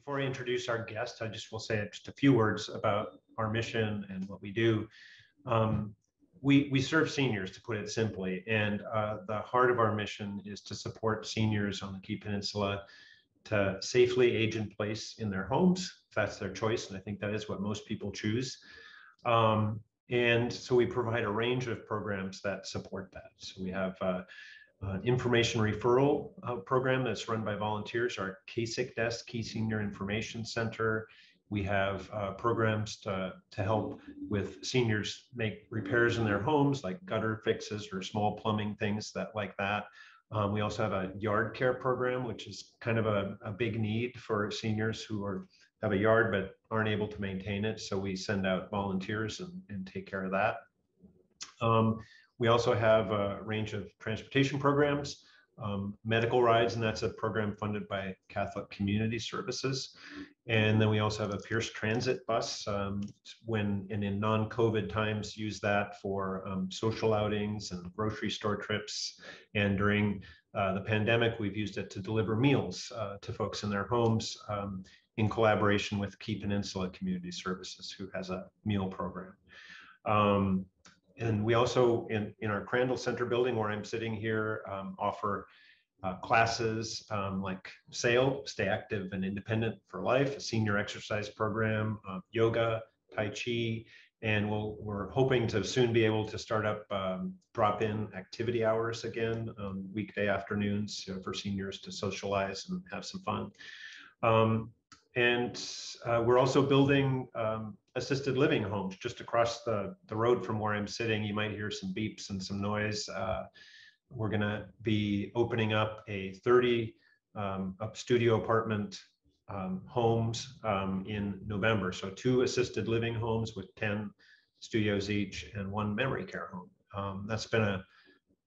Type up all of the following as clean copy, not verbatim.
before I introduce our guest, I just will say just a few words about our mission and what we do. We serve seniors, to put it simply, and the heart of our mission is to support seniors on the Key Peninsula to safely age in place in their homes, if that's their choice, and I think that is what most people choose. And so we provide a range of programs that support that. So we have an information referral program that's run by volunteers, our KSIC desk, Key Senior Information Center. We have programs to help with seniors make repairs in their homes, like gutter fixes or small plumbing things like that. We also have a yard care program, which is kind of a big need for seniors who have a yard but aren't able to maintain it. So we send out volunteers and take care of that. We also have a range of transportation programs, medical rides, and that's a program funded by Catholic Community Services. And then we also have a Pierce Transit bus in non-COVID times, use that for social outings and grocery store trips. And during the pandemic, we've used it to deliver meals to folks in their homes in collaboration with Key Peninsula Community Services, who has a meal program. And we also, in our Crandall Center building where I'm sitting here, offer classes like SAIL, Stay Active and Independent for Life, a senior exercise program, yoga, Tai Chi, and we're hoping to soon be able to start up drop-in activity hours again, weekday afternoons for seniors to socialize and have some fun. And we're also building assisted living homes just across the road from where I'm sitting. You might hear some beeps and some noise. We're going to be opening up a 30 studio apartment homes in November. So 2 assisted living homes with 10 studios each and 1 memory care home. That's been a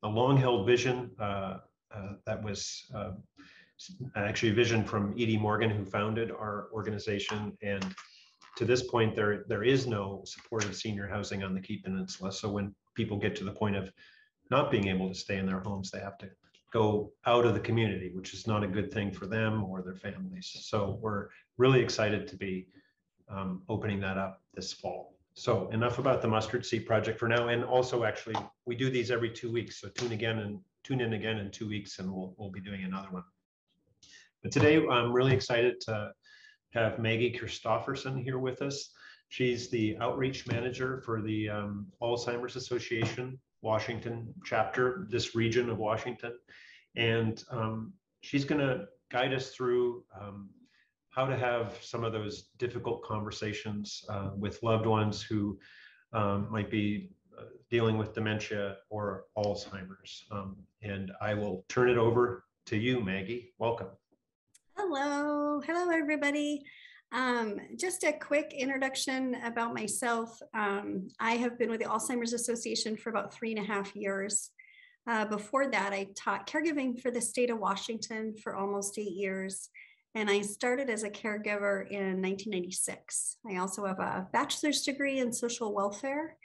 long-held vision that was actually a vision from Edie Morgan, who founded our organization. And to this point, there is no supportive senior housing on the Key Peninsula. So when people get to the point of not being able to stay in their homes, they have to go out of the community, which is not a good thing for them or their families. So we're really excited to be opening that up this fall. So enough about the Mustard Seed Project for now. And also, actually, we do these every 2 weeks. So tune in again in 2 weeks, and we'll be doing another one. But today, I'm really excited to have Maggie Christopherson here with us. She's the outreach manager for the Alzheimer's Association Washington chapter, this region of Washington. And she's going to guide us through how to have some of those difficult conversations with loved ones who might be dealing with dementia or Alzheimer's. And I will turn it over to you, Maggie. Welcome. Hello, everybody. Just a quick introduction about myself. I have been with the Alzheimer's Association for about 3.5 years. Before that, I taught caregiving for the state of Washington for almost 8 years. And I started as a caregiver in 1996. I also have a bachelor's degree in social welfare.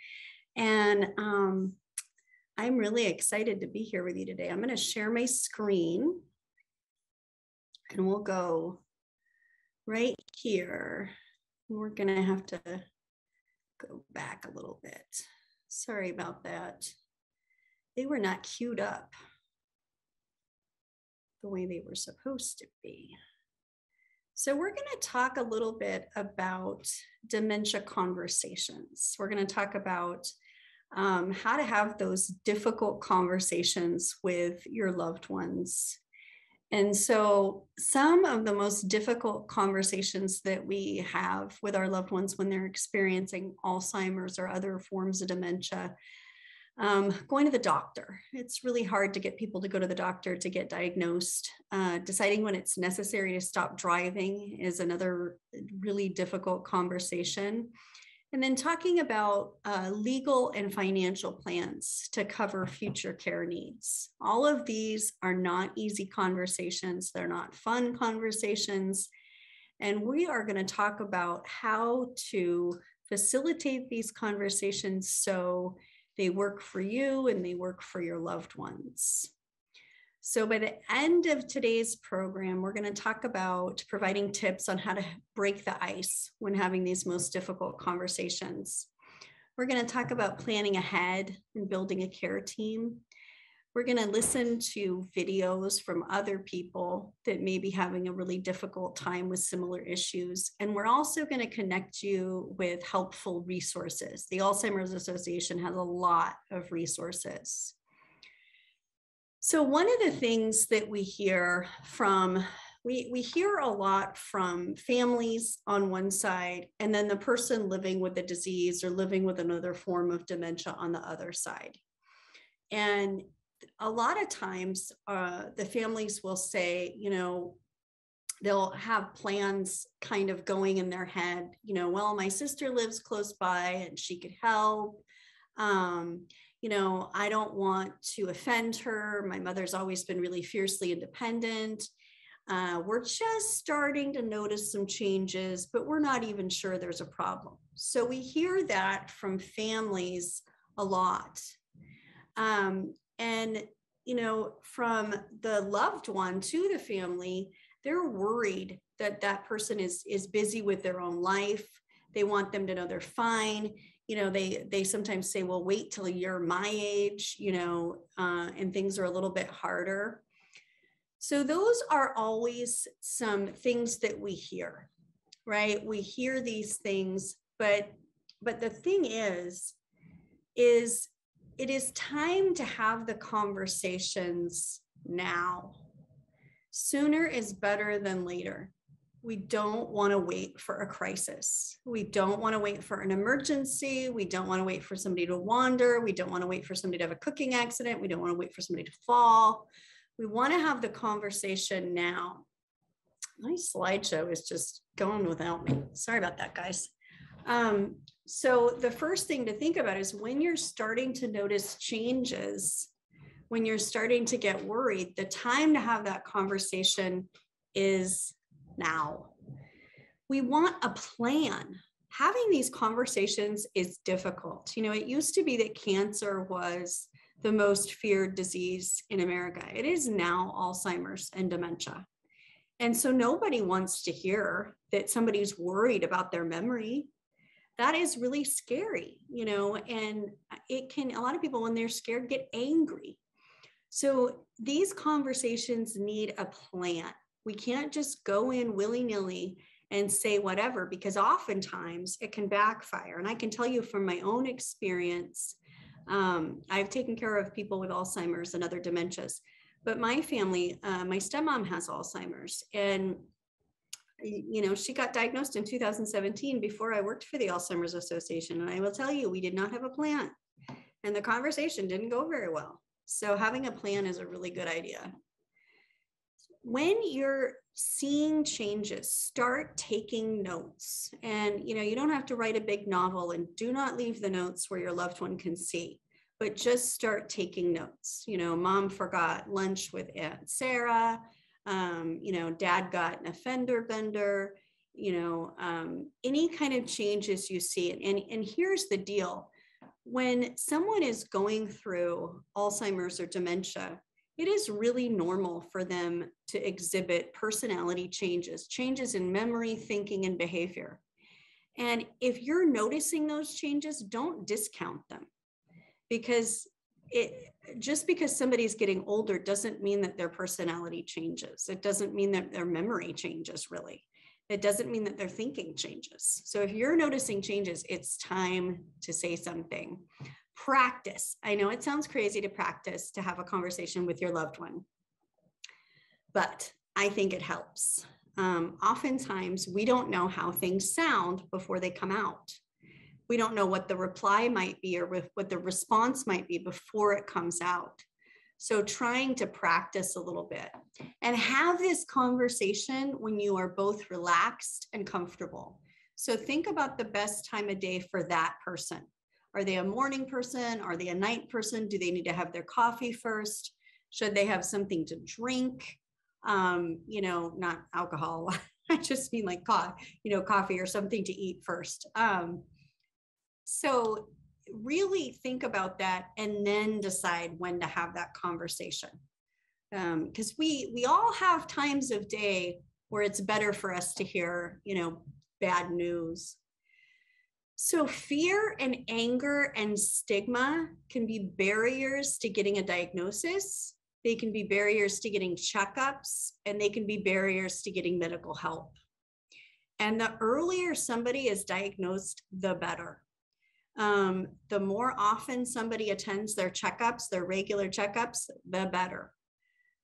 And I'm really excited to be here with you today. I'm going to share my screen. And we'll go right here. We're going to have to go back a little bit. Sorry about that. They were not queued up the way they were supposed to be. So we're going to talk a little bit about dementia conversations. We're going to talk about how to have those difficult conversations with your loved ones. And so some of the most difficult conversations that we have with our loved ones when they're experiencing Alzheimer's or other forms of dementia, going to the doctor. It's really hard to get people to go to the doctor to get diagnosed. Deciding when it's necessary to stop driving is another really difficult conversation. And then talking about legal and financial plans to cover future care needs. All of these are not easy conversations. They're not fun conversations. And we are going to talk about how to facilitate these conversations so they work for you and they work for your loved ones. So by the end of today's program, we're going to talk about providing tips on how to break the ice when having these most difficult conversations. We're going to talk about planning ahead and building a care team. We're going to listen to videos from other people that may be having a really difficult time with similar issues. And we're also going to connect you with helpful resources. The Alzheimer's Association has a lot of resources. So one of the things that we hear from, we hear a lot from families on one side, and then the person living with the disease or living with another form of dementia on the other side. And a lot of times the families will say, they'll have plans kind of going in their head, well, my sister lives close by and she could help. I don't want to offend her. My mother's always been really fiercely independent. We're just starting to notice some changes, but we're not even sure there's a problem. So we hear that from families a lot. And, from the loved one to the family, they're worried that that person is busy with their own life. They want them to know they're fine. They sometimes say, well, wait till you're my age, and things are a little bit harder. So those are always some things that we hear, right? We hear these things, but the thing is it is time to have the conversations now. Sooner is better than later. We don't want to wait for a crisis. We don't want to wait for an emergency. We don't want to wait for somebody to wander. We don't want to wait for somebody to have a cooking accident. We don't want to wait for somebody to fall. We want to have the conversation now. My slideshow is just going without me. Sorry about that, guys. So the first thing to think about is when you're starting to notice changes, when you're starting to get worried, the time to have that conversation is now. We want a plan. Having these conversations is difficult. It used to be that cancer was the most feared disease in America. It is now Alzheimer's and dementia. And so nobody wants to hear that somebody's worried about their memory. That is really scary, and a lot of people, when they're scared, get angry. So these conversations need a plan. We can't just go in willy-nilly and say whatever, because oftentimes it can backfire. And I can tell you from my own experience, I've taken care of people with Alzheimer's and other dementias, but my family, my stepmom has Alzheimer's, and she got diagnosed in 2017 before I worked for the Alzheimer's Association. And I will tell you, we did not have a plan, and the conversation didn't go very well. So having a plan is a really good idea. When you're seeing changes, start taking notes. And, you don't have to write a big novel, and do not leave the notes where your loved one can see, but just start taking notes. Mom forgot lunch with Aunt Sarah. Dad got an fender bender, any kind of changes you see. And here's the deal. When someone is going through Alzheimer's or dementia, it is really normal for them to exhibit personality changes in memory, thinking, and behavior. And if you're noticing those changes, don't discount them, because just because somebody's getting older doesn't mean that their personality changes. It doesn't mean that their memory changes, really. It doesn't mean that their thinking changes. So if you're noticing changes, it's time to say something. Practice. I know it sounds crazy to practice, to have a conversation with your loved one, but I think it helps. Oftentimes, we don't know how things sound before they come out. We don't know what the reply might be or what the response might be before it comes out. So trying to practice a little bit and have this conversation when you are both relaxed and comfortable. So think about the best time of day for that person. Are they a morning person? Are they a night person? Do they need to have their coffee first? Should they have something to drink? Not alcohol. I just mean like coffee or something to eat first. So really think about that and then decide when to have that conversation. because we all have times of day where it's better for us to hear, bad news. So fear and anger and stigma can be barriers to getting a diagnosis. They can be barriers to getting checkups, and they can be barriers to getting medical help. And the earlier somebody is diagnosed, the better. The more often somebody attends their checkups, their regular checkups, the better.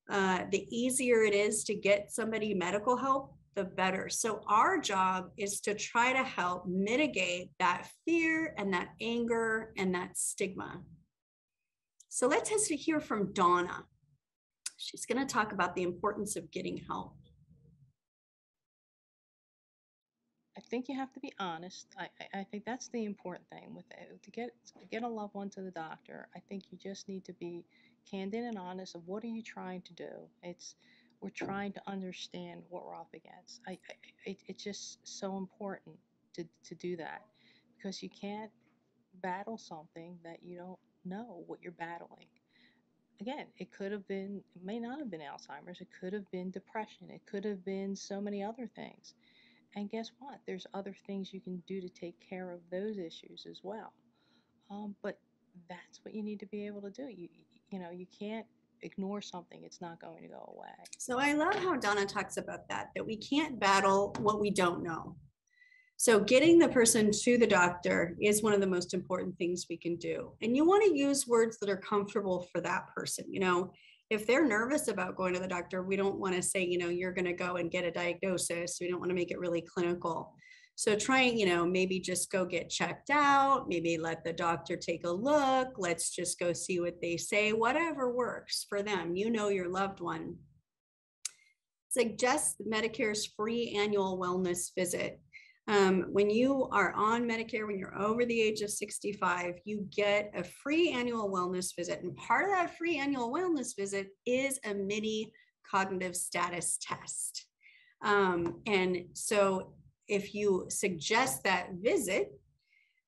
The easier it is to get somebody medical help, the better. So our job is to try to help mitigate that fear and that anger and that stigma. So let's just hear from Donna. She's going to talk about the importance of getting help. I think you have to be honest. I think that's the important thing with it. To get a loved one to the doctor, I think you just need to be candid and honest of what are you trying to do. We're trying to understand what we're up against. It's just so important to do that, because you can't battle something that you don't know what you're battling. Again, it may not have been Alzheimer's. It could have been depression. It could have been so many other things. And guess what? There's other things you can do to take care of those issues as well. But that's what you need to be able to do. You can't ignore something. It's not going to go away. So I love how Donna talks about that we can't battle what we don't know. So getting the person to the doctor is one of the most important things we can do. And you want to use words that are comfortable for that person. If they're nervous about going to the doctor, we don't want to say, you're going to go and get a diagnosis. We don't want to make it really clinical. So trying, maybe just go get checked out, maybe let the doctor take a look. Let's just go see what they say, whatever works for them. Your loved one. Suggest Medicare's free annual wellness visit. When you are on Medicare, when you're over the age of 65, you get a free annual wellness visit. And part of that free annual wellness visit is a mini cognitive status test. And so if you suggest that visit,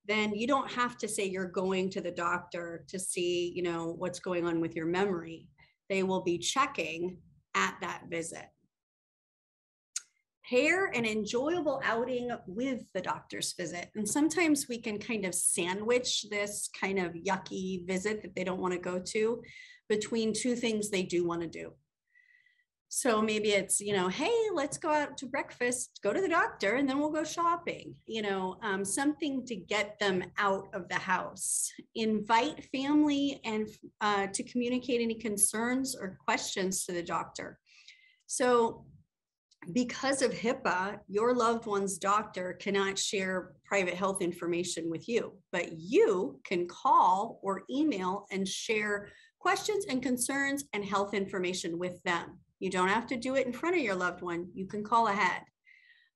then you don't have to say you're going to the doctor to see, what's going on with your memory. They will be checking at that visit. Pair an enjoyable outing with the doctor's visit. And sometimes we can kind of sandwich this kind of yucky visit that they don't want to go to between two things they do want to do. So maybe it's, hey, let's go out to breakfast, go to the doctor, and then we'll go shopping, something to get them out of the house. Invite family and to communicate any concerns or questions to the doctor. So because of HIPAA, your loved one's doctor cannot share private health information with you, but you can call or email and share questions and concerns and health information with them. You don't have to do it in front of your loved one. You can call ahead.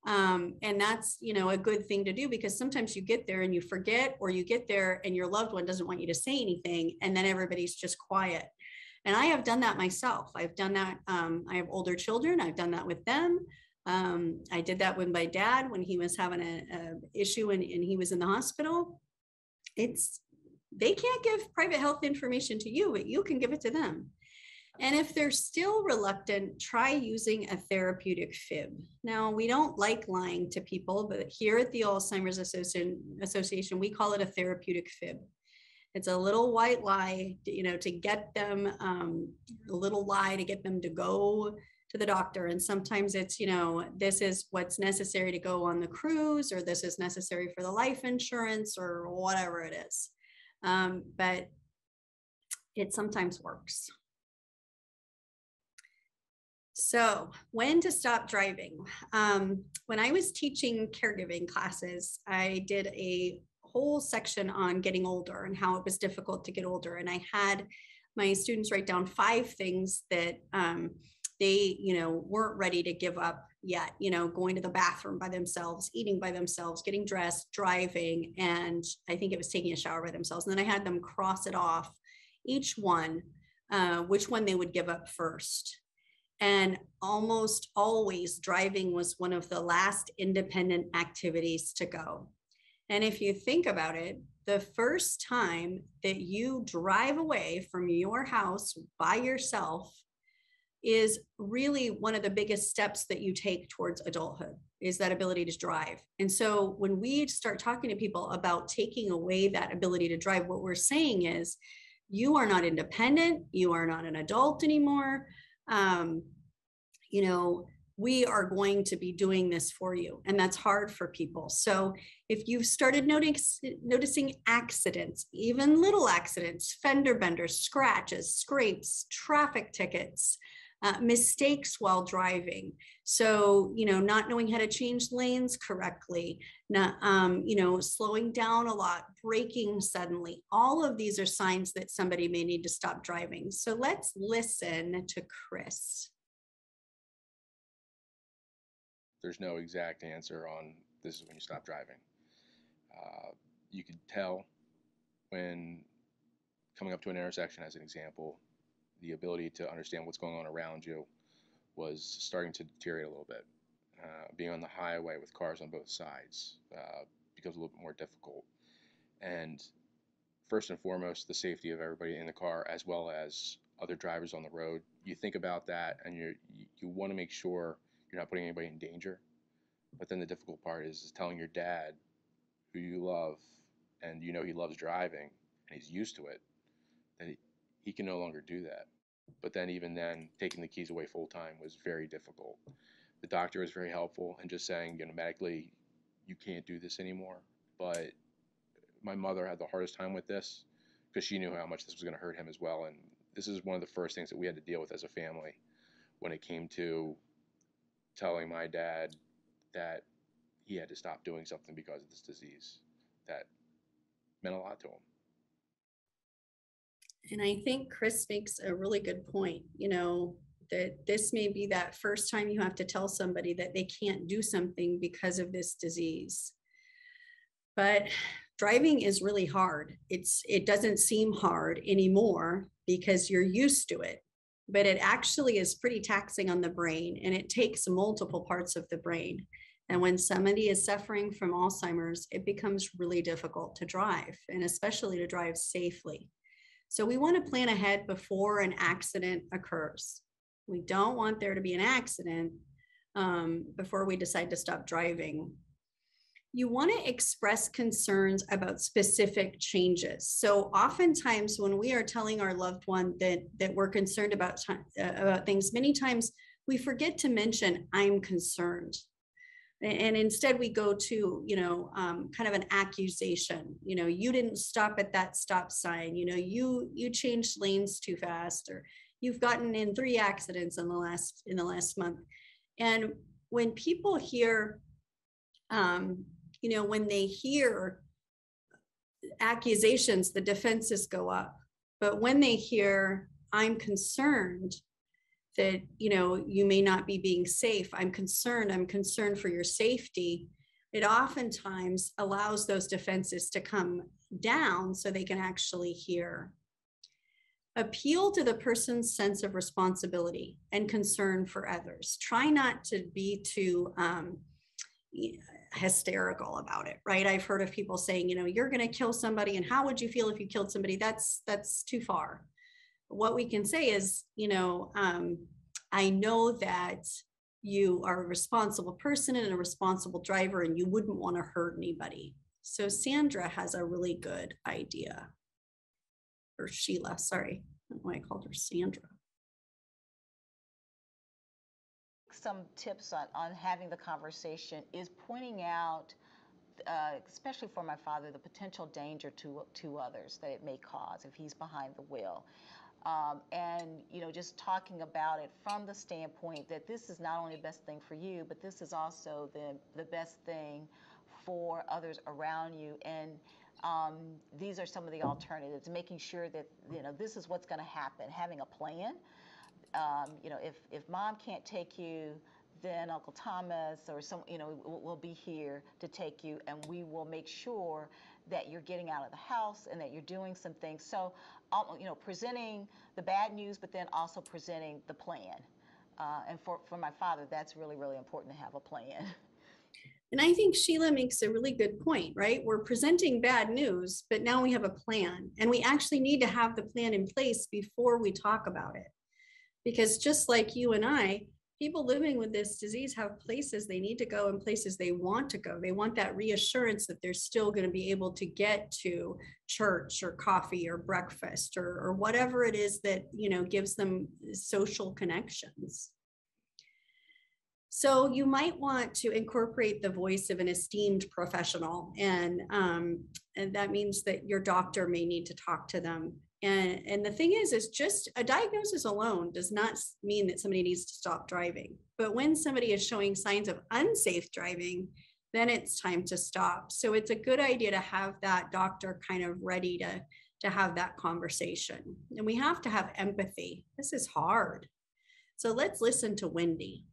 And that's, a good thing to do, because sometimes you get there and you forget, or you get there and your loved one doesn't want you to say anything, and then everybody's just quiet. And I have done that myself. I've done that. I have older children. I've done that with them. I did that with my dad when he was having an issue and he was in the hospital. They can't give private health information to you, but you can give it to them. And if they're still reluctant, try using a therapeutic fib. Now, we don't like lying to people, but here at the Alzheimer's Association, we call it a therapeutic fib. It's a little white lie, to get them, a little lie to get them to go to the doctor. And sometimes it's, this is what's necessary to go on the cruise, or this is necessary for the life insurance, or whatever it is. But it sometimes works. So when to stop driving. When I was teaching caregiving classes, I did a whole section on getting older and how it was difficult to get older. And I had my students write down 5 things that they, weren't ready to give up yet, going to the bathroom by themselves, eating by themselves, getting dressed, driving, and I think it was taking a shower by themselves. And then I had them cross it off, each one, which one they would give up first. And almost always driving was one of the last independent activities to go. And if you think about it, the first time that you drive away from your house by yourself, is really one of the biggest steps that you take towards adulthood, is that ability to drive. And so when we start talking to people about taking away that ability to drive, what we're saying is, you are not independent, you are not an adult anymore. You know, we are going to be doing this for you. And that's hard for people. So if you've started noticing accidents, even little accidents, fender benders, scratches, scrapes, traffic tickets, mistakes while driving. So, you know, not knowing how to change lanes correctly, not, you know, slowing down a lot, braking suddenly. All of these are signs that somebody may need to stop driving. So let's listen to Chris. There's no exact answer on this is when you stop driving. You could tell when coming up to an intersection, as an example, the ability to understand what's going on around you was starting to deteriorate a little bit. Being on the highway with cars on both sides becomes a little bit more difficult. And first and foremost, the safety of everybody in the car, as well as other drivers on the road. You think about that, and you want to make sure you're not putting anybody in danger. But then the difficult part is telling your dad, who you love, and you know he loves driving, and he's used to it, that he can no longer do that. But then even then, taking the keys away full time was very difficult. The doctor was very helpful in just saying, you know, medically, you can't do this anymore. But my mother had the hardest time with this because she knew how much this was going to hurt him as well. And this is one of the first things that we had to deal with as a family when it came to telling my dad that he had to stop doing something because of this disease. That meant a lot to him. And I think Chris makes a really good point, you know, that this may be that first time you have to tell somebody that they can't do something because of this disease. But driving is really hard. It doesn't seem hard anymore because you're used to it, but it actually is pretty taxing on the brain, and it takes multiple parts of the brain. And when somebody is suffering from Alzheimer's, it becomes really difficult to drive, and especially to drive safely. So we want to plan ahead before an accident occurs. We don't want there to be an accident before we decide to stop driving. You want to express concerns about specific changes. So oftentimes when we are telling our loved one that we're concerned about things, many times we forget to mention, I'm concerned. And instead we go to, you know, kind of an accusation, you know, you didn't stop at that stop sign, you know, you changed lanes too fast, or you've gotten in 3 accidents in the last month. And when people hear, you know, when they hear accusations, the defenses go up. But when they hear, I'm concerned that, you know, you may not be being safe, I'm concerned for your safety, it oftentimes allows those defenses to come down so they can actually hear. Appeal to the person's sense of responsibility and concern for others. Try not to be too hysterical about it, right? I've heard of people saying, you know, you're going to kill somebody, and how would you feel if you killed somebody? That's too far. What we can say is, you know, I know that you are a responsible person and a responsible driver, and you wouldn't want to hurt anybody. So Sandra has a really good idea. Or Sheila, sorry. I don't know why I called her Sandra. Some tips on having the conversation is pointing out, especially for my father, the potential danger to others that it may cause if he's behind the wheel. And, you know, just talking about it from the standpoint that this is not only the best thing for you, but this is also the best thing for others around you. And these are some of the alternatives, making sure that, you know, this is what's going to happen, having a plan. You know, if mom can't take you, then Uncle Thomas or some, you know, will be here to take you, and we will make sure that you're getting out of the house and that you're doing some things. So, you know, presenting the bad news, but then also presenting the plan. And for my father, that's really, really important to have a plan. And I think Sheila makes a really good point, right? We're presenting bad news, but now we have a plan, and we actually need to have the plan in place before we talk about it. Because just like you and I, people living with this disease have places they need to go and places they want to go. They want that reassurance that they're still going to be able to get to church or coffee or breakfast or whatever it is that, you know, gives them social connections. So you might want to incorporate the voice of an esteemed professional, and that means that your doctor may need to talk to them. And the thing is just a diagnosis alone does not mean that somebody needs to stop driving. But when somebody is showing signs of unsafe driving, then it's time to stop. So it's a good idea to have that doctor kind of ready to have that conversation. And we have to have empathy. This is hard. So let's listen to Wendy.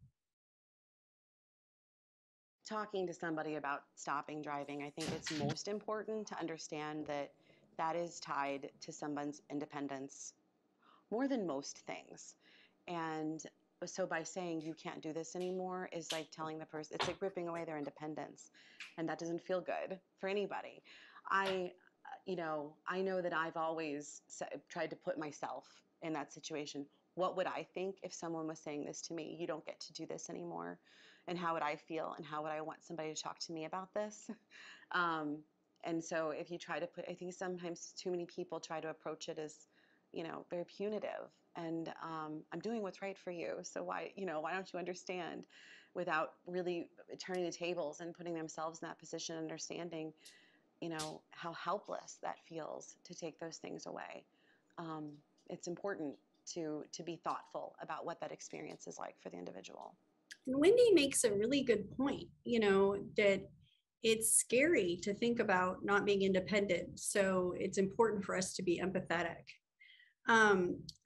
Talking to somebody about stopping driving, I think it's most important to understand that that is tied to someone's independence more than most things. And so by saying you can't do this anymore is like telling the person, it's like ripping away their independence. And that doesn't feel good for anybody. I know that I've always tried to put myself in that situation. What would I think if someone was saying this to me? You don't get to do this anymore. And how would I feel? And how would I want somebody to talk to me about this? And so if you try to I think sometimes too many people try to approach it as, very punitive. And I'm doing what's right for you. So why don't you understand, without really turning the tables and putting themselves in that position, understanding, how helpless that feels to take those things away. It's important to be thoughtful about what that experience is like for the individual. And Wendy makes a really good point, that it's scary to think about not being independent. So it's important for us to be empathetic.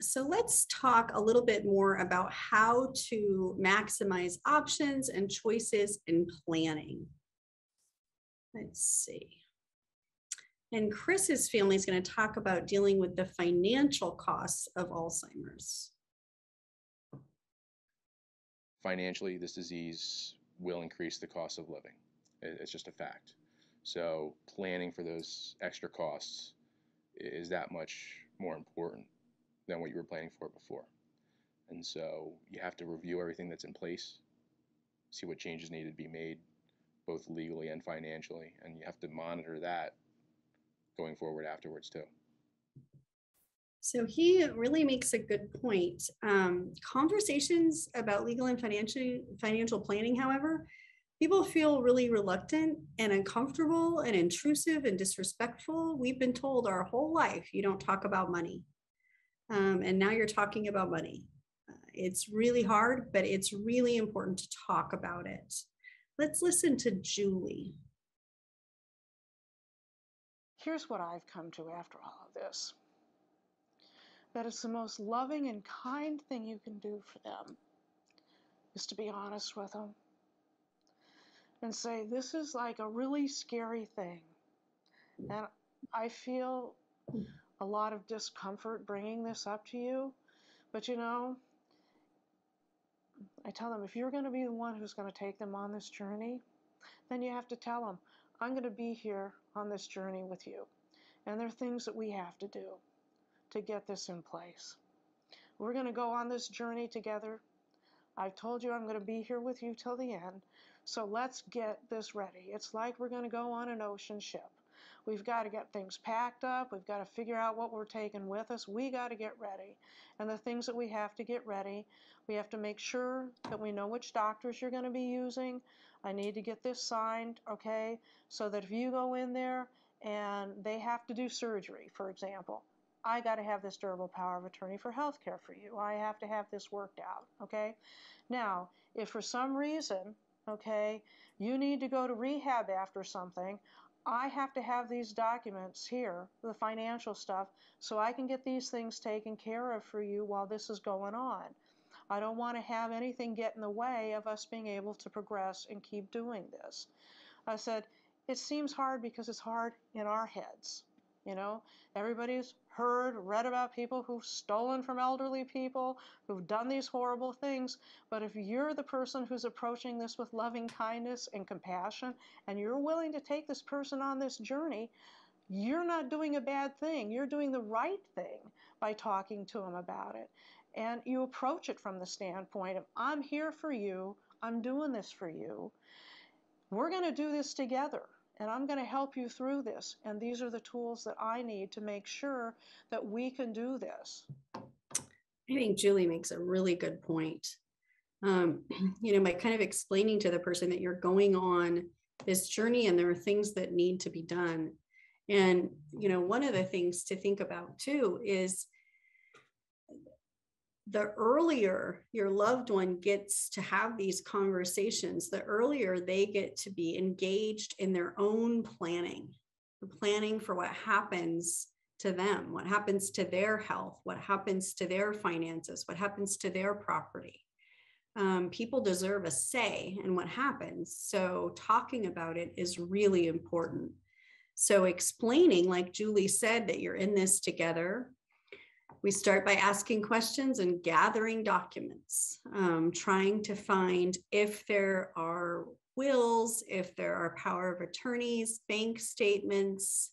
So let's talk a little bit more about how to maximize options and choices in planning. Let's see. And Chris's family is going to talk about dealing with the financial costs of Alzheimer's. Financially, this disease will increase the cost of living. It's just a fact. So planning for those extra costs is that much more important than what you were planning for before. And so you have to review everything that's in place, see what changes need to be made, both legally and financially, and you have to monitor that going forward afterwards too. So he really makes a good point. Conversations about legal and financial planning, however, people feel really reluctant and uncomfortable and intrusive and disrespectful. We've been told our whole life, you don't talk about money. And now you're talking about money. It's really hard, but it's really important to talk about it. Let's listen to Julie. Here's what I've come to after all of this. That it's the most loving and kind thing you can do for them is to be honest with them and say, this is like a really scary thing. And I feel a lot of discomfort bringing this up to you, but I tell them, if you're going to be the one who's going to take them on this journey, then you have to tell them, I'm going to be here on this journey with you. And there are things that we have to do to get this in place. We're going to go on this journey together. I've told you I'm going to be here with you till the end. So let's get this ready. It's like we're going to go on an ocean ship. We've got to get things packed up. We've got to figure out what we're taking with us. We got to get ready. And the things that we have to get ready, we have to make sure that we know which doctors you're going to be using. I need to get this signed, okay? So that if you go in there and they have to do surgery, for example, I got to have this durable power of attorney for health care for you. I have to have this worked out, okay? Now, if for some reason, okay, you need to go to rehab after something, I have to have these documents here, the financial stuff, so I can get these things taken care of for you while this is going on. I don't want to have anything get in the way of us being able to progress and keep doing this. I said, it seems hard because it's hard in our heads. Everybody's read about people who've stolen from elderly people, who've done these horrible things. But if you're the person who's approaching this with loving kindness and compassion, and you're willing to take this person on this journey, you're not doing a bad thing. You're doing the right thing by talking to them about it. And you approach it from the standpoint of, I'm here for you, I'm doing this for you, we're going to do this together, and I'm going to help you through this, and these are the tools that I need to make sure that we can do this. I think Julie makes a really good point. By kind of explaining to the person that you're going on this journey and there are things that need to be done. And, one of the things to think about too is the earlier your loved one gets to have these conversations, the earlier they get to be engaged in their own planning, the planning for what happens to them, what happens to their health, what happens to their finances, what happens to their property. People deserve a say in what happens. So talking about it is really important. So explaining, like Julie said, that you're in this together. We start by asking questions and gathering documents, trying to find if there are wills, if there are power of attorneys, bank statements,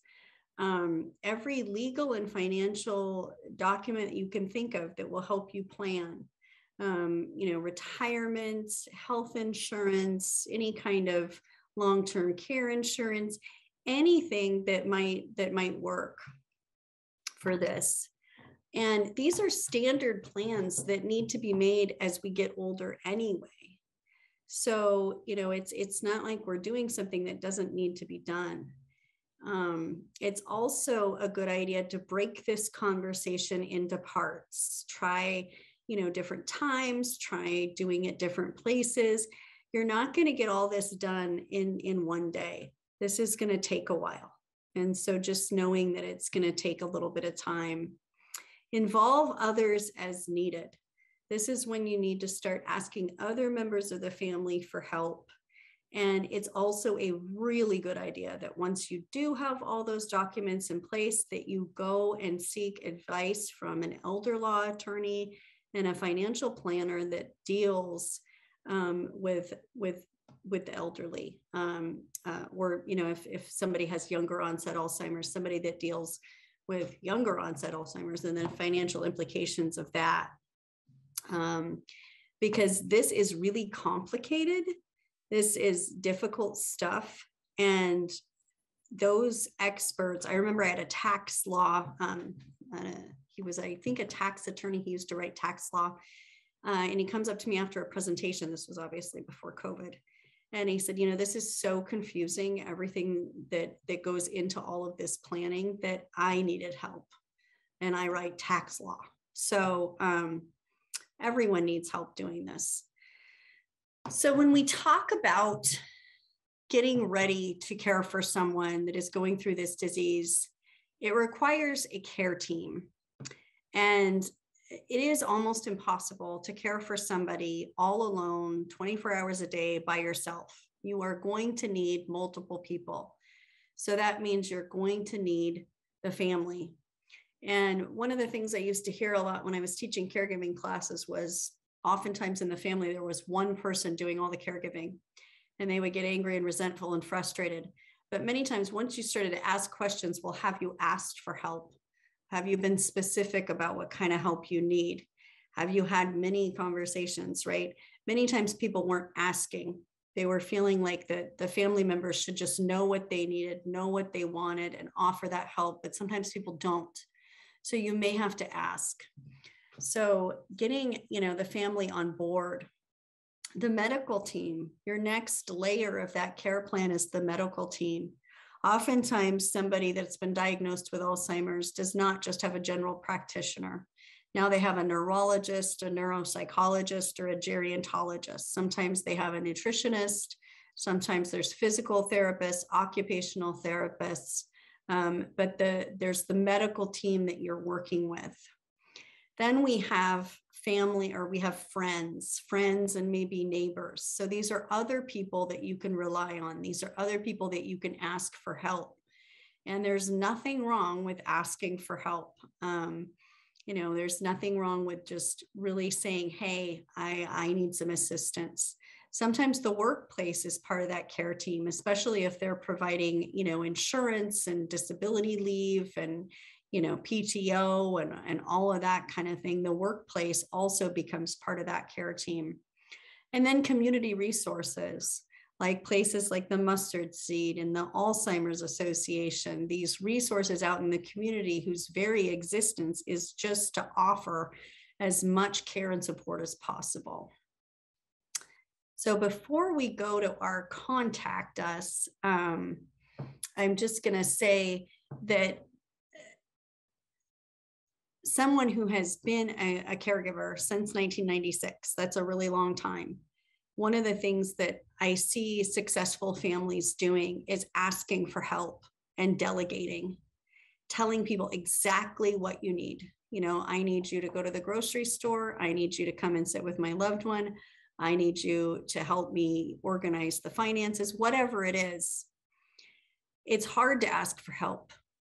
every legal and financial document you can think of that will help you plan. Retirement, health insurance, any kind of long-term care insurance, anything that might work for this. And these are standard plans that need to be made as we get older anyway. So, it's not like we're doing something that doesn't need to be done. It's also a good idea to break this conversation into parts. Try, different times, try doing it different places. You're not going to get all this done in one day. This is going to take a while. And so just knowing that it's going to take a little bit of time. Involve others as needed. This is when you need to start asking other members of the family for help. And it's also a really good idea that once you do have all those documents in place, that you go and seek advice from an elder law attorney and a financial planner that deals with the elderly, or if somebody has younger onset Alzheimer's, somebody that deals with younger onset Alzheimer's and then financial implications of that. Because this is really complicated. This is difficult stuff. And those experts, I remember I had a tax law, he was, I think, a tax attorney. He used to write tax law. And he comes up to me after a presentation. This was obviously before COVID. And he said, this is so confusing, everything that goes into all of this planning, that I needed help. And I write tax law. So everyone needs help doing this. So when we talk about getting ready to care for someone that is going through this disease, it requires a care team. And it is almost impossible to care for somebody all alone, 24 hours a day by yourself. You are going to need multiple people. So that means you're going to need the family. And one of the things I used to hear a lot when I was teaching caregiving classes was oftentimes in the family, there was one person doing all the caregiving, and they would get angry and resentful and frustrated. But many times, once you started to ask questions, well, have you asked for help? Have you been specific about what kind of help you need? Have you had many conversations, right? Many times people weren't asking. They were feeling like the family members should just know what they needed, know what they wanted, and offer that help. But sometimes people don't. So you may have to ask. So getting, the family on board. The medical team, your next layer of that care plan is the medical team. Oftentimes, somebody that's been diagnosed with Alzheimer's does not just have a general practitioner. Now they have a neurologist, a neuropsychologist, or a gerontologist. Sometimes they have a nutritionist. Sometimes there's physical therapists, occupational therapists, but there's the medical team that you're working with. Then we have family, or we have friends and maybe neighbors. So these are other people that you can rely on. These are other people that you can ask for help. And there's nothing wrong with asking for help. There's nothing wrong with just really saying, hey, I need some assistance. Sometimes the workplace is part of that care team, especially if they're providing, insurance and disability leave and, PTO and all of that kind of thing. The workplace also becomes part of that care team. And then community resources, like places like the Mustard Seed and the Alzheimer's Association, these resources out in the community whose very existence is just to offer as much care and support as possible. So before we go to our contact us, I'm just going to say that someone who has been a caregiver since 1996, that's a really long time. One of the things that I see successful families doing is asking for help and delegating, telling people exactly what you need. I need you to go to the grocery store. I need you to come and sit with my loved one. I need you to help me organize the finances, whatever it is. It's hard to ask for help,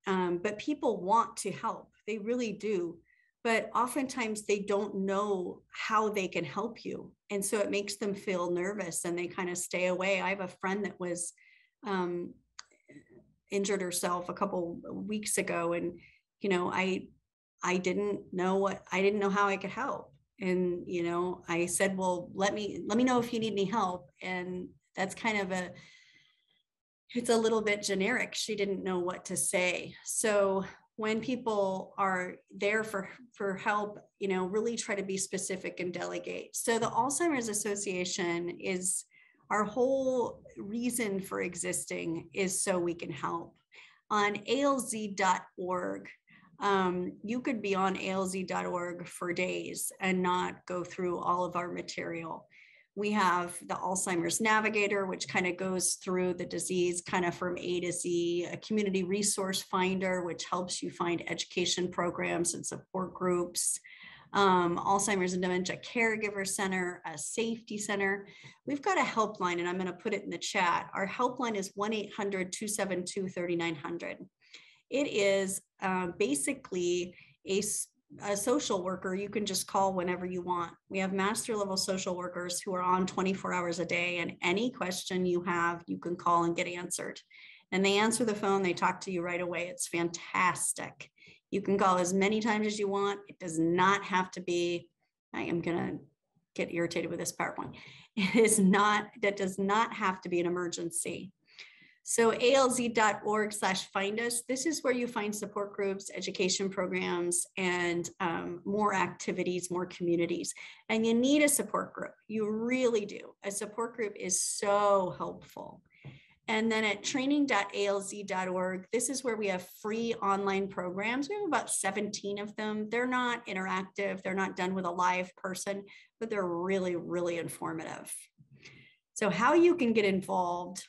but people want to help. They really do. But oftentimes they don't know how they can help you. And so it makes them feel nervous and they kind of stay away. I have a friend that was injured herself a couple weeks ago. And, I didn't know how I could help. And, I said, well, let me know if you need any help. And that's kind of it's a little bit generic. She didn't know what to say. So when people are there for help, really try to be specific and delegate. So the Alzheimer's Association is our whole reason for existing is so we can help. On alz.org, you could be on alz.org for days and not go through all of our material. We have the Alzheimer's Navigator, which kind of goes through the disease kind of from A to Z, a community resource finder, which helps you find education programs and support groups, Alzheimer's and Dementia Caregiver Center, a safety center. We've got a helpline, and I'm going to put it in the chat. Our helpline is 1-800-272-3900. It is basically a social worker you can just call whenever you want. We have master level social workers who are on 24 hours a day, and any question you have, you can call and get answered. And they answer the phone, they talk to you right away. It's fantastic. You can call as many times as you want. It does not have to be, I am gonna get irritated with this PowerPoint. That does not have to be an emergency. So alz.org/find us. This is where you find support groups, education programs, and more activities, more communities. And you need a support group. You really do. A support group is so helpful. And then at training.alz.org, this is where we have free online programs. We have about 17 of them. They're not interactive. They're not done with a live person, but they're really, really informative. So how you can get involved.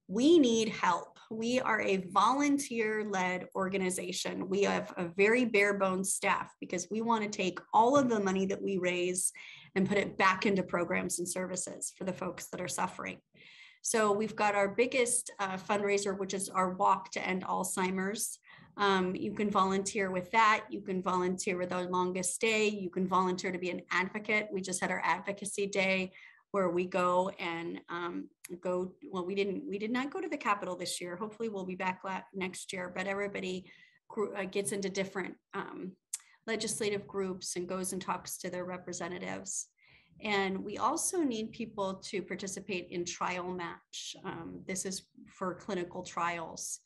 We need help. We are a volunteer-led organization. We have a very bare bones staff because we want to take all of the money that we raise and put it back into programs and services for the folks that are suffering. So we've got our biggest fundraiser, which is our Walk to End Alzheimer's. You can volunteer with that. You can volunteer with our longest day. You can volunteer to be an advocate. We just had our advocacy day, where we go and we did not go to the Capitol this year. Hopefully we'll be back next year, but everybody gets into different legislative groups and goes and talks to their representatives. And we also need people to participate in Trial Match. This is for clinical trials.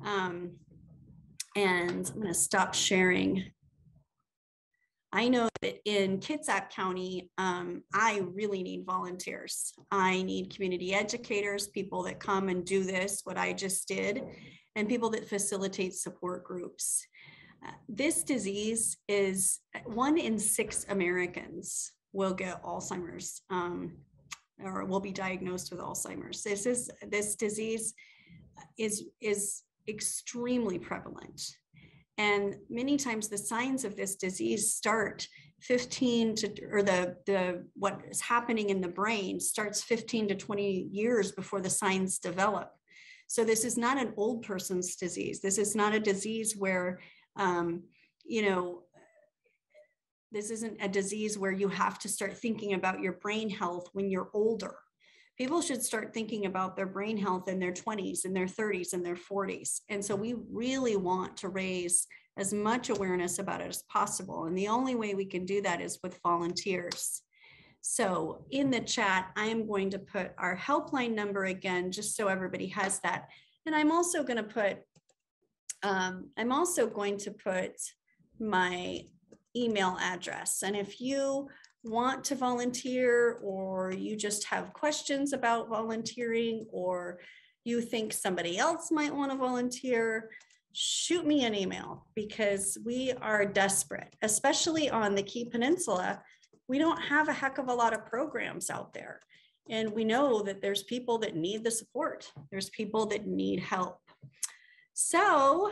And I'm gonna stop sharing. I know that in Kitsap County, I really need volunteers. I need community educators, people that come and do this, what I just did, and people that facilitate support groups. This disease is 1 in 6 Americans will get Alzheimer's or will be diagnosed with Alzheimer's. This disease is extremely prevalent. And many times the signs of this disease start what is happening in the brain starts 15 to 20 years before the signs develop. So this is not an old person's disease. This is not a disease where, this isn't a disease where you have to start thinking about your brain health when you're older. People should start thinking about their brain health in their 20s, in their 30s, and their 40s. And so we really want to raise as much awareness about it as possible. And the only way we can do that is with volunteers. So in the chat, I am going to put our helpline number again, just so everybody has that. And I'm also going to put my email address. And if you want to volunteer, or you just have questions about volunteering, or you think somebody else might want to volunteer, shoot me an email, because we are desperate, especially on the Key Peninsula. We don't have a heck of a lot of programs out there. And we know that there's people that need the support. There's people that need help. So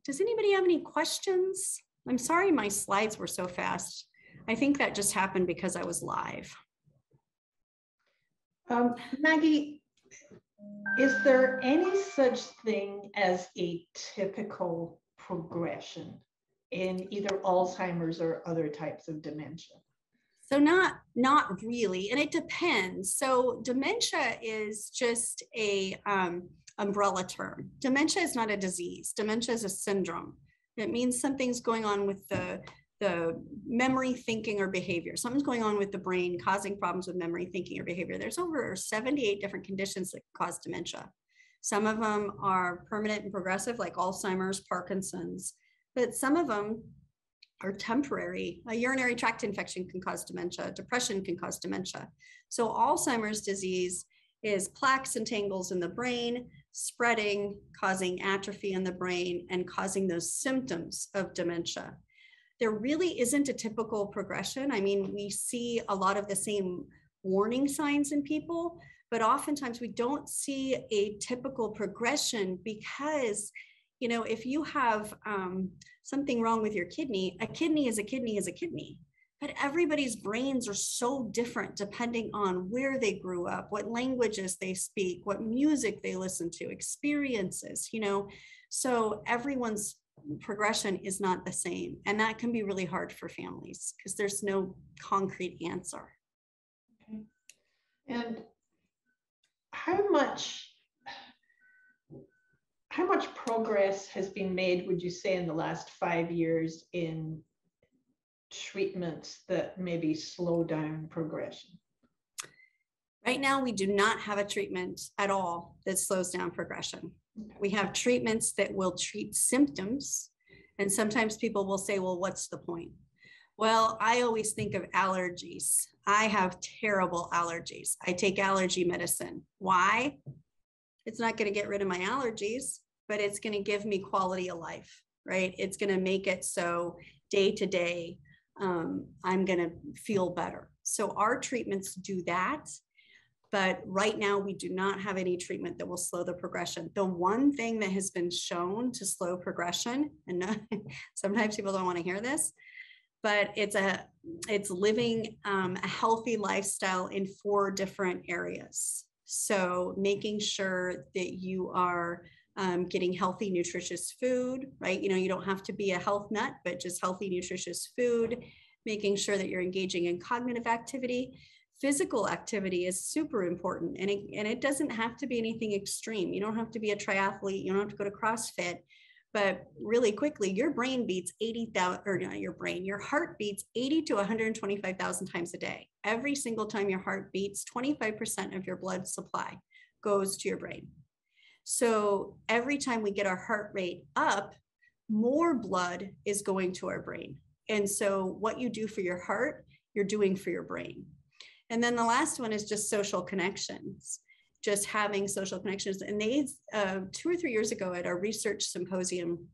does anybody have any questions? I'm sorry my slides were so fast. I think that just happened because I was live. Maggie, is there any such thing as a typical progression in either Alzheimer's or other types of dementia? So not really, and it depends. So dementia is just a umbrella term. Dementia is not a disease. Dementia is a syndrome. It means something's going on with the memory, thinking, or behavior. Something's going on with the brain causing problems with memory, thinking, or behavior. There's over 78 different conditions that cause dementia. Some of them are permanent and progressive, like Alzheimer's, Parkinson's, but some of them are temporary. A urinary tract infection can cause dementia. Depression can cause dementia. So Alzheimer's disease is plaques and tangles in the brain, spreading, causing atrophy in the brain, and causing those symptoms of dementia. There really isn't a typical progression. I mean, we see a lot of the same warning signs in people, but oftentimes we don't see a typical progression because, you know, if you have something wrong with your kidney, a kidney is a kidney is a kidney. But everybody's brains are so different depending on where they grew up, what languages they speak, what music they listen to, experiences, you know. So everyone's progression is not the same. And that can be really hard for families because there's no concrete answer. Okay. And how much progress has been made, would you say, in the last 5 years in treatments that maybe slow down progression? Right now, we do not have a treatment at all that slows down progression. Okay. We have treatments that will treat symptoms. And sometimes people will say, well, what's the point? Well, I always think of allergies. I have terrible allergies. I take allergy medicine. Why? It's not going to get rid of my allergies, but it's going to give me quality of life, right? It's going to make it so day to day, I'm going to feel better. So our treatments do that. But right now, we do not have any treatment that will slow the progression. The one thing that has been shown to slow progression, and sometimes people don't want to hear this, but it's living a healthy lifestyle in 4 different areas. So making sure that you are getting healthy, nutritious food, right? You know, you don't have to be a health nut, but just healthy, nutritious food, making sure that you're engaging in cognitive activity. Physical activity is super important, and it doesn't have to be anything extreme. You don't have to be a triathlete. You don't have to go to CrossFit, but really quickly, your brain beats 80,000, or not your brain, your heart beats 80 to 125,000 times a day. Every single time your heart beats, 25% of your blood supply goes to your brain. So every time we get our heart rate up, more blood is going to our brain. And so what you do for your heart, you're doing for your brain. And then the last one is just social connections, just having social connections. And they, 2 or 3 years ago at our research symposium,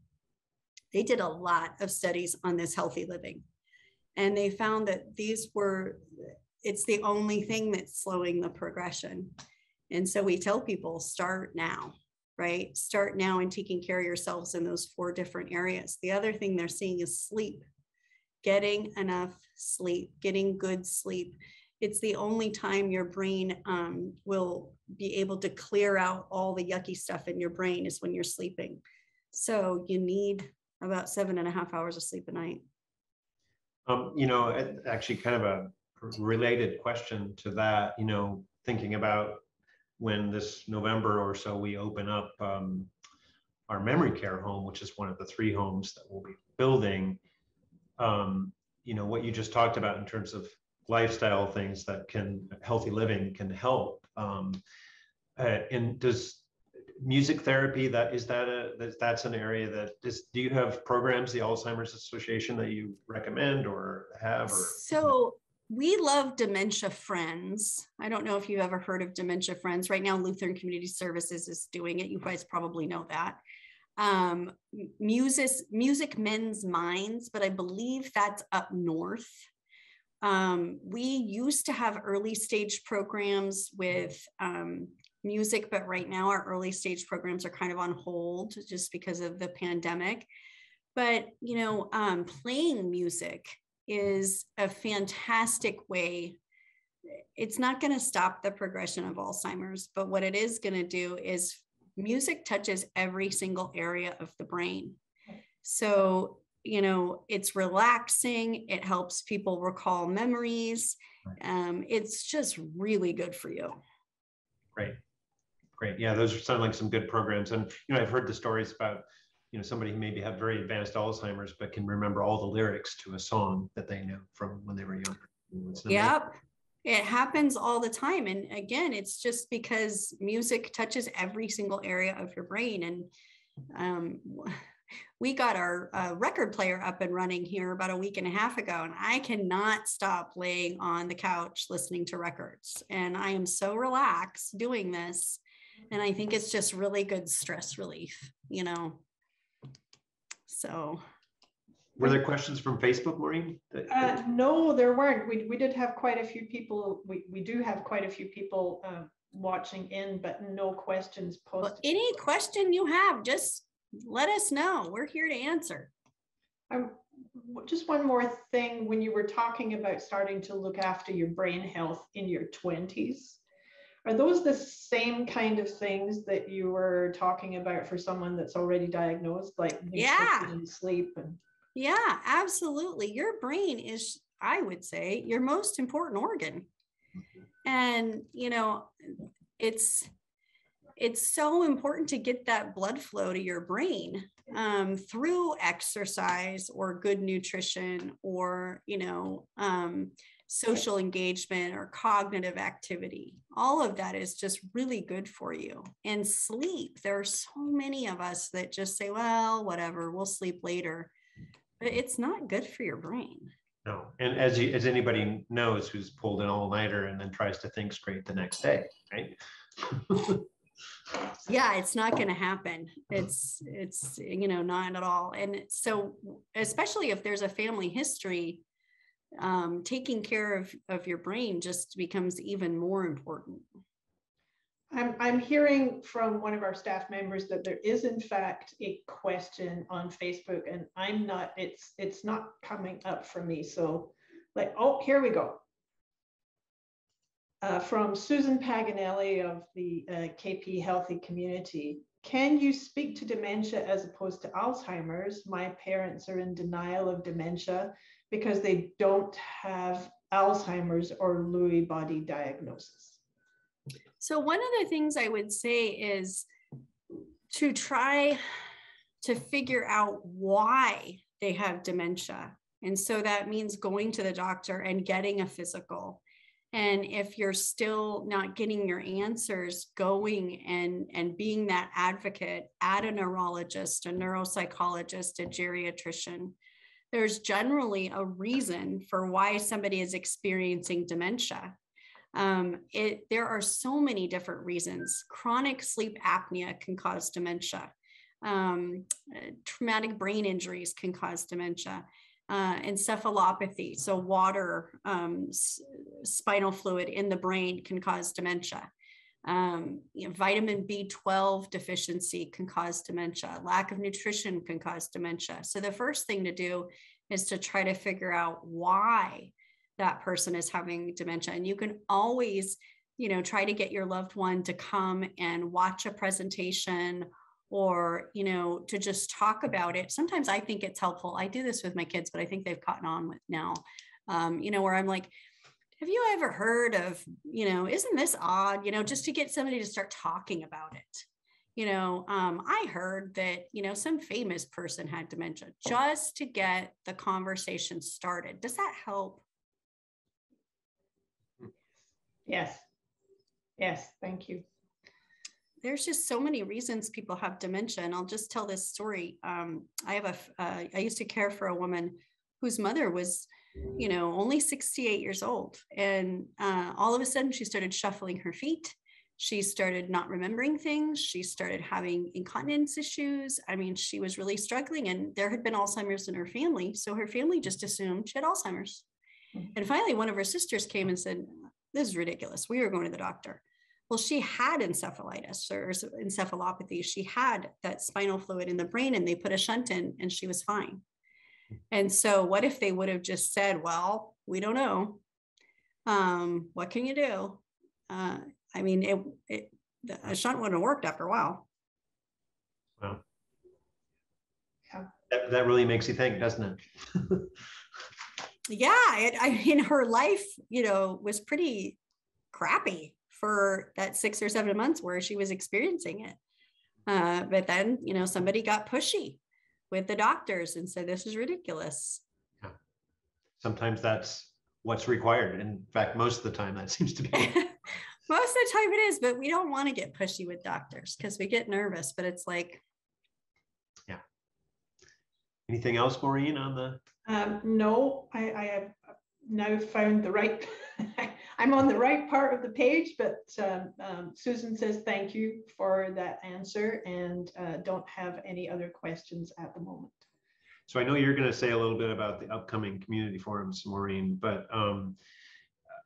they did a lot of studies on this healthy living. And they found that it's the only thing that's slowing the progression. And so we tell people, start now, right? Start now in taking care of yourselves in those 4 different areas. The other thing they're seeing is sleep, getting enough sleep, getting good sleep. It's the only time your brain will be able to clear out all the yucky stuff in your brain is when you're sleeping. So you need about 7.5 hours of sleep a night. You know, actually kind of a related question to that, you know, thinking about when this November or so we open up our memory care home, which is one of the 3 homes that we'll be building, what you just talked about in terms of lifestyle things that healthy living can help. And does music therapy, that's an area do you have programs, the Alzheimer's Association, that you recommend or have? So we love Dementia Friends. I don't know if you've ever heard of Dementia Friends. Right now, Lutheran Community Services is doing it. You guys probably know that. Music Men's Minds, but I believe that's up north. We used to have early stage programs with music, but right now our early stage programs are kind of on hold just because of the pandemic. But, playing music is a fantastic way. It's not going to stop the progression of Alzheimer's, but what it is going to do is music touches every single area of the brain. So, it's relaxing. It helps people recall memories. It's just really good for you. Great. Yeah, those sound like some good programs. And, I've heard the stories about, somebody who maybe have very advanced Alzheimer's, but can remember all the lyrics to a song that they knew from when they were younger. Yep. It happens all the time. And again, it's just because music touches every single area of your brain. And we got our record player up and running here about a week and a half ago, and I cannot stop laying on the couch listening to records. And I am so relaxed doing this. And I think it's just really good stress relief, So. Were there questions from Facebook, Maureen? No, there weren't. We did have quite a few people. We do have quite a few people watching in, but no questions posted. Well, any question you have, just let us know. We're here to answer. Just one more thing. When you were talking about starting to look after your brain health in your 20s, are those the same kind of things that you were talking about for someone that's already diagnosed, like nutrition and sleep? Yeah, absolutely. Your brain is, I would say, your most important organ. And, it's so important to get that blood flow to your brain through exercise or good nutrition or, social engagement or cognitive activity. All of that is just really good for you. And sleep, there are so many of us that just say, well, whatever, we'll sleep later. But it's not good for your brain. No. And as anybody knows who's pulled an all-nighter and then tries to think straight the next day, right? Yeah, it's not going to happen. It's not at all. And so especially if there's a family history, taking care of your brain just becomes even more important. I'm hearing from one of our staff members that there is in fact a question on Facebook, and it's not coming up for me. So here we go. From Susan Paganelli of the KP Healthy Community. Can you speak to dementia as opposed to Alzheimer's? My parents are in denial of dementia because they don't have Alzheimer's or Lewy body diagnosis. So one of the things I would say is to try to figure out why they have dementia. And so that means going to the doctor and getting a physical. And if you're still not getting your answers, going and being that advocate at a neurologist, a neuropsychologist, a geriatrician. There's generally a reason for why somebody is experiencing dementia. There are so many different reasons. Chronic sleep apnea can cause dementia. Traumatic brain injuries can cause dementia. Encephalopathy, so water, spinal fluid in the brain can cause dementia. Vitamin B12 deficiency can cause dementia. Lack of nutrition can cause dementia. So the first thing to do is to try to figure out why that person is having dementia. And you can always, try to get your loved one to come and watch a presentation or, to just talk about it. Sometimes I think it's helpful. I do this with my kids, but I think they've caught on with now, where I'm like, have you ever heard of, isn't this odd, just to get somebody to start talking about it. I heard that, some famous person had dementia, just to get the conversation started. Does that help? Yes. Yes, thank you. There's just so many reasons people have dementia. And I'll just tell this story. I used to care for a woman whose mother was, only 68 years old. And all of a sudden she started shuffling her feet. She started not remembering things. She started having incontinence issues. I mean, she was really struggling, and there had been Alzheimer's in her family. So her family just assumed she had Alzheimer's. And finally, one of her sisters came and said, this is ridiculous. We are going to the doctor. Well, she had encephalitis or encephalopathy. She had that spinal fluid in the brain, and they put a shunt in, and she was fine. And so what if they would have just said, well, we don't know. What can you do? I mean, a shunt wouldn't have worked after a while. Wow. Yeah. That really makes you think, doesn't it? Yeah. I mean, her life, was pretty crappy for that 6 or 7 months where she was experiencing it. But then, somebody got pushy with the doctors and said, this is ridiculous. Yeah. Sometimes that's what's required. In fact, most of the time that seems to be. Most of the time it is, but we don't want to get pushy with doctors because we get nervous, but it's like. Yeah. Anything else, Maureen, on the? No, I have now found the right, I'm on the right part of the page, but Susan says thank you for that answer, and don't have any other questions at the moment. So I know you're going to say a little bit about the upcoming community forums, Maureen, but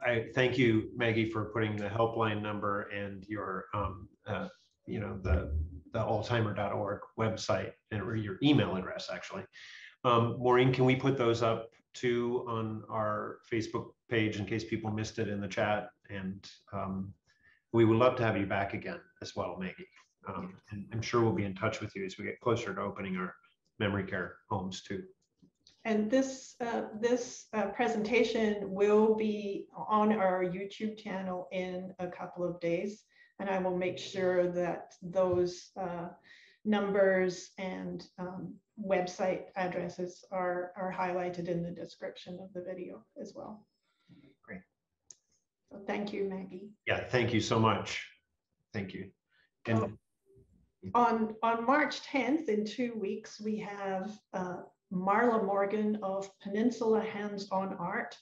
I thank you, Maggie, for putting the helpline number and your, the Alzheimer.org website or your email address, actually. Maureen, can we put those up too on our Facebook page in case people missed it in the chat? And we would love to have you back again as well, Maggie. And I'm sure we'll be in touch with you as we get closer to opening our memory care homes too. And this presentation will be on our YouTube channel in a couple of days, and I will make sure that those numbers and website addresses are highlighted in the description of the video as well. Great. So thank you, Maggie. Yeah, thank you so much. Thank you. And on March 10th, in 2 weeks, we have Marla Morgan of Peninsula Hands-on Art,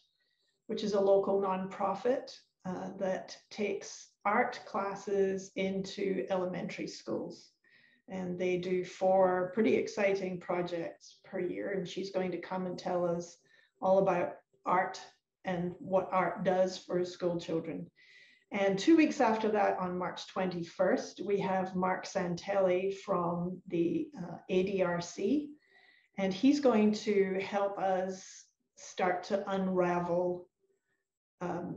which is a local nonprofit that takes art classes into elementary schools. And they do 4 pretty exciting projects per year. And she's going to come and tell us all about art and what art does for school children. And 2 weeks after that, on March 21st, we have Mark Santelli from the ADRC. And he's going to help us start to unravel the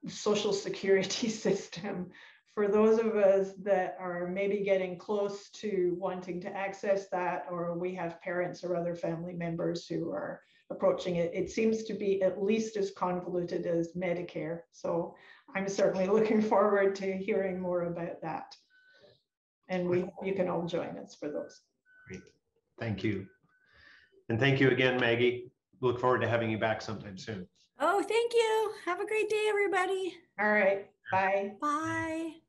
social security system for those of us that are maybe getting close to wanting to access that, or we have parents or other family members who are approaching it. It seems to be at least as convoluted as Medicare. So I'm certainly looking forward to hearing more about that. And you can all join us for those. Great. Thank you. And thank you again, Maggie. Look forward to having you back sometime soon. Oh, thank you. Have a great day, everybody. All right. Bye. Bye.